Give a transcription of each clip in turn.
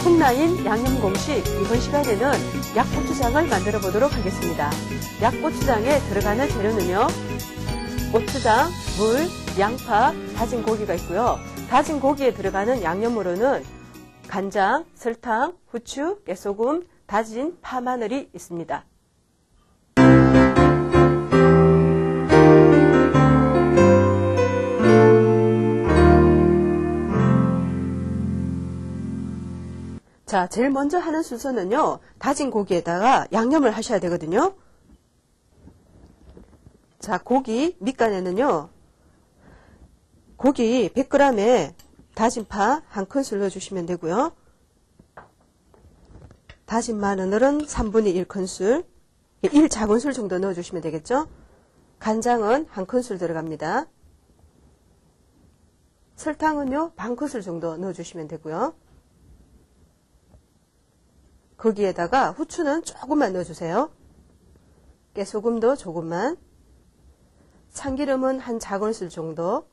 콩라인 양념 공식 이번 시간에는 약고추장을 만들어 보도록 하겠습니다. 약고추장에 들어가는 재료는요. 고추장, 물, 양파, 다진 고기가 있고요. 다진 고기에 들어가는 양념으로는 간장, 설탕, 후추, 깨소금, 다진 파, 마늘이 있습니다. 자, 제일 먼저 하는 순서는요. 다진 고기에다가 양념을 하셔야 되거든요. 자, 고기 밑간에는요. 고기 100g에 다진 파 1큰술 넣어주시면 되고요. 다진 마늘은 3분의 1큰술, 1작은술 정도 넣어주시면 되겠죠. 간장은 1큰술 들어갑니다. 설탕은요, 반큰술 정도 넣어주시면 되고요. 거기에다가 후추는 조금만 넣어주세요. 깨소금도 조금만. 참기름은 한 작은술 정도.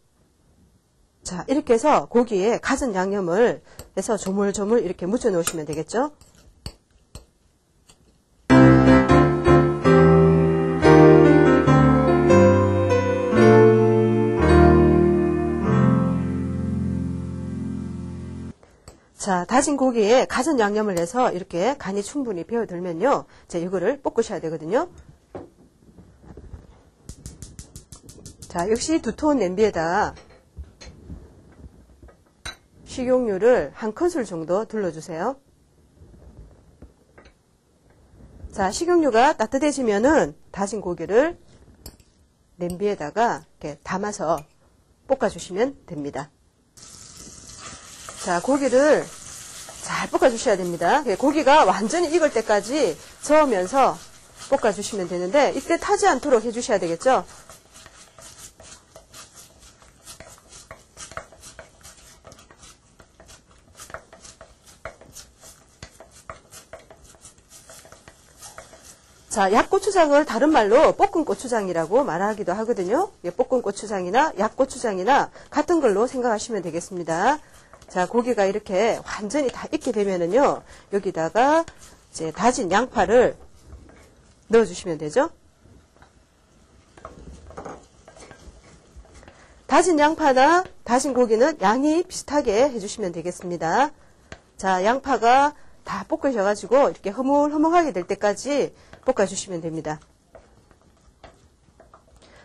자, 이렇게 해서 고기에 갖은 양념을 해서 조물조물 이렇게 묻혀 놓으시면 되겠죠. 자, 다진 고기에 갖은 양념을 해서 이렇게 간이 충분히 배어들면요. 이제 이거를 볶으셔야 되거든요. 자, 역시 두터운 냄비에다 식용유를 1큰술 정도 둘러주세요. 자, 식용유가 따뜻해지면은 다진 고기를 냄비에다가 이렇게 담아서 볶아주시면 됩니다. 자, 고기를 잘 볶아주셔야 됩니다. 고기가 완전히 익을 때까지 저으면서 볶아주시면 되는데 이때 타지 않도록 해주셔야 되겠죠. 자, 약고추장을 다른 말로 볶은 고추장이라고 말하기도 하거든요. 볶은 고추장이나 약고추장이나 같은 걸로 생각하시면 되겠습니다. 자, 고기가 이렇게 완전히 다 익게 되면은요, 여기다가 이제 다진 양파를 넣어주시면 되죠. 다진 양파나 다진 고기는 양이 비슷하게 해주시면 되겠습니다. 자, 양파가 다 볶으셔가지고 이렇게 흐물흐물하게 될 때까지 볶아주시면 됩니다.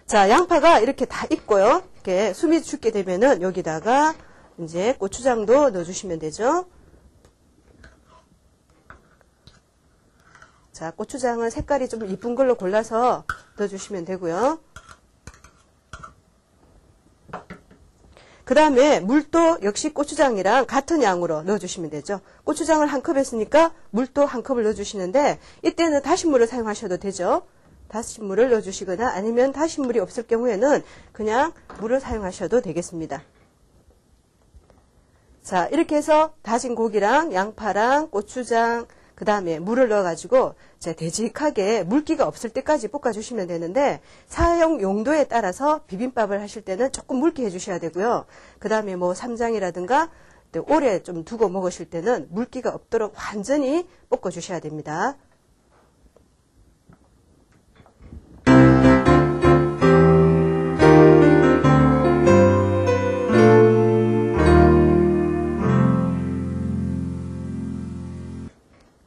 자, 양파가 이렇게 다 익고요. 이렇게 숨이 죽게 되면은 여기다가 이제 고추장도 넣어주시면 되죠. 자, 고추장은 색깔이 좀 이쁜 걸로 골라서 넣어주시면 되고요. 그 다음에 물도 역시 고추장이랑 같은 양으로 넣어주시면 되죠. 고추장을 1컵 했으니까 물도 1컵을 넣어주시는데 이때는 다신 물을 사용하셔도 되죠. 다신 물을 넣어주시거나 아니면 다신 물이 없을 경우에는 그냥 물을 사용하셔도 되겠습니다. 자, 이렇게 해서 다진 고기랑 양파랑 고추장, 그 다음에 물을 넣어가지고 이제 되직하게 물기가 없을 때까지 볶아주시면 되는데 사용 용도에 따라서 비빔밥을 하실 때는 조금 묽게 해주셔야 되고요. 그 다음에 뭐 쌈장이라든가 오래 좀 두고 먹으실 때는 물기가 없도록 완전히 볶아주셔야 됩니다.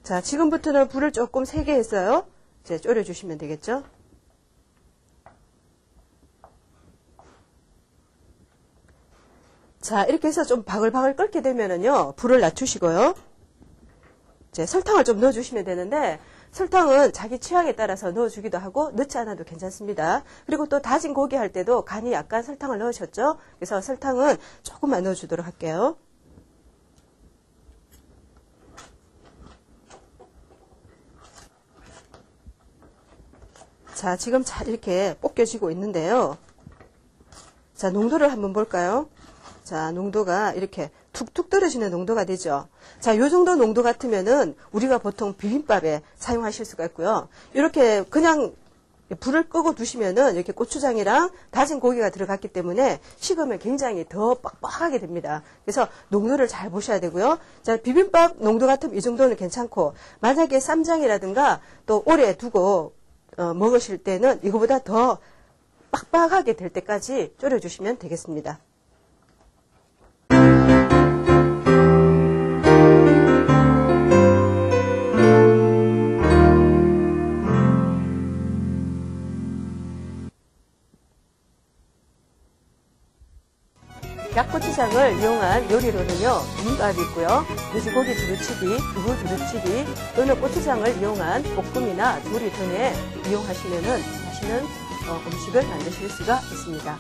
자, 지금부터는 불을 조금 세게 했어요. 이제 졸여주시면 되겠죠. 자, 이렇게 해서 좀 바글바글 끓게 되면은요, 불을 낮추시고요. 이제 설탕을 좀 넣어주시면 되는데, 설탕은 자기 취향에 따라서 넣어주기도 하고, 넣지 않아도 괜찮습니다. 그리고 또 다진 고기 할 때도 간이 약간 설탕을 넣으셨죠? 그래서 설탕은 조금만 넣어주도록 할게요. 자, 지금 잘 이렇게 볶여지고 있는데요. 자, 농도를 한번 볼까요? 자, 농도가 이렇게 툭툭 떨어지는 농도가 되죠. 자, 요 정도 농도 같으면은 우리가 보통 비빔밥에 사용하실 수가 있고요. 이렇게 그냥 불을 끄고 두시면은 이렇게 고추장이랑 다진 고기가 들어갔기 때문에 식으면 굉장히 더 빡빡하게 됩니다. 그래서 농도를 잘 보셔야 되고요. 자, 비빔밥 농도 같으면 이 정도는 괜찮고, 만약에 쌈장이라든가 또 오래 두고 먹으실 때는 이거보다 더 빡빡하게 될 때까지 졸여주시면 되겠습니다. 약고추장을 이용한 요리로는요, 비빔밥이 있고요, 돼지고기 두루치기, 두부 두루치기, 또는 고추장을 이용한 볶음이나 조리 등에 이용하시면은 맛있는 음식을 만드실 수가 있습니다.